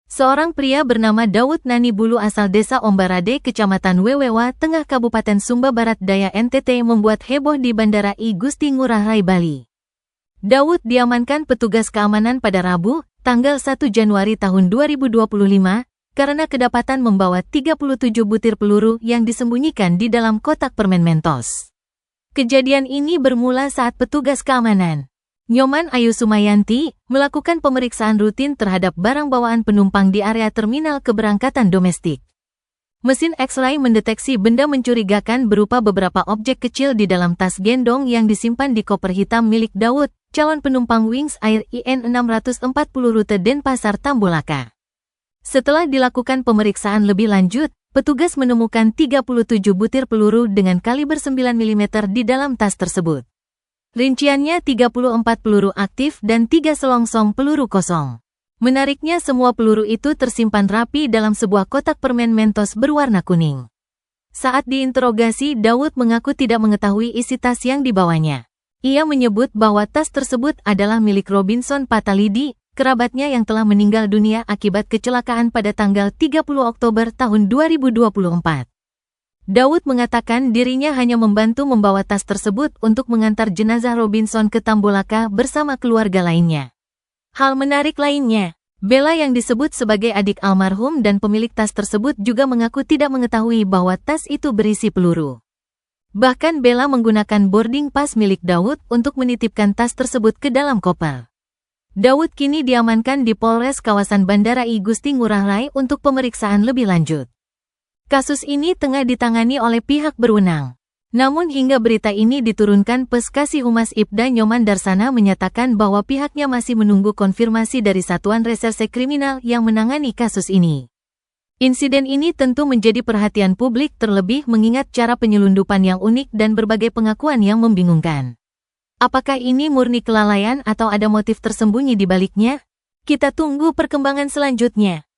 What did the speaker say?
Seorang pria bernama Daud Nani Bulu asal desa Ombarade, Kecamatan Wewewa, Tengah Kabupaten Sumba Barat Daya NTT membuat heboh di Bandara I Gusti Ngurah Rai Bali. Daud diamankan petugas keamanan pada Rabu, tanggal 1 Januari tahun 2025, karena kedapatan membawa 37 butir peluru yang disembunyikan di dalam kotak permen Mentos. Kejadian ini bermula saat petugas keamanan, Nyoman Ayu Sumayanti, melakukan pemeriksaan rutin terhadap barang bawaan penumpang di area terminal keberangkatan domestik. Mesin X-ray mendeteksi benda mencurigakan berupa beberapa objek kecil di dalam tas gendong yang disimpan di koper hitam milik Daud, calon penumpang Wings Air IN 640 rute Denpasar Tambolaka. Setelah dilakukan pemeriksaan lebih lanjut, petugas menemukan 37 butir peluru dengan kaliber 9 mm di dalam tas tersebut. Rinciannya 34 peluru aktif dan 3 selongsong peluru kosong. Menariknya, semua peluru itu tersimpan rapi dalam sebuah kotak permen Mentos berwarna kuning. Saat diinterogasi, Daud mengaku tidak mengetahui isi tas yang dibawanya. Ia menyebut bahwa tas tersebut adalah milik Robinson Patalidi, kerabatnya yang telah meninggal dunia akibat kecelakaan pada tanggal 30 Oktober tahun 2024. Daud mengatakan dirinya hanya membantu membawa tas tersebut untuk mengantar jenazah Robinson ke Tambolaka bersama keluarga lainnya. Hal menarik lainnya, Bella yang disebut sebagai adik almarhum dan pemilik tas tersebut juga mengaku tidak mengetahui bahwa tas itu berisi peluru. Bahkan Bella menggunakan boarding pass milik Daud untuk menitipkan tas tersebut ke dalam koper. Daud kini diamankan di Polres kawasan Bandara I Gusti Ngurah Rai untuk pemeriksaan lebih lanjut. Kasus ini tengah ditangani oleh pihak berwenang. Namun hingga berita ini diturunkan, Peskasi Humas Ibda Nyoman Darsana menyatakan bahwa pihaknya masih menunggu konfirmasi dari Satuan Reserse Kriminal yang menangani kasus ini. Insiden ini tentu menjadi perhatian publik, terlebih mengingat cara penyelundupan yang unik dan berbagai pengakuan yang membingungkan. Apakah ini murni kelalaian atau ada motif tersembunyi di baliknya? Kita tunggu perkembangan selanjutnya.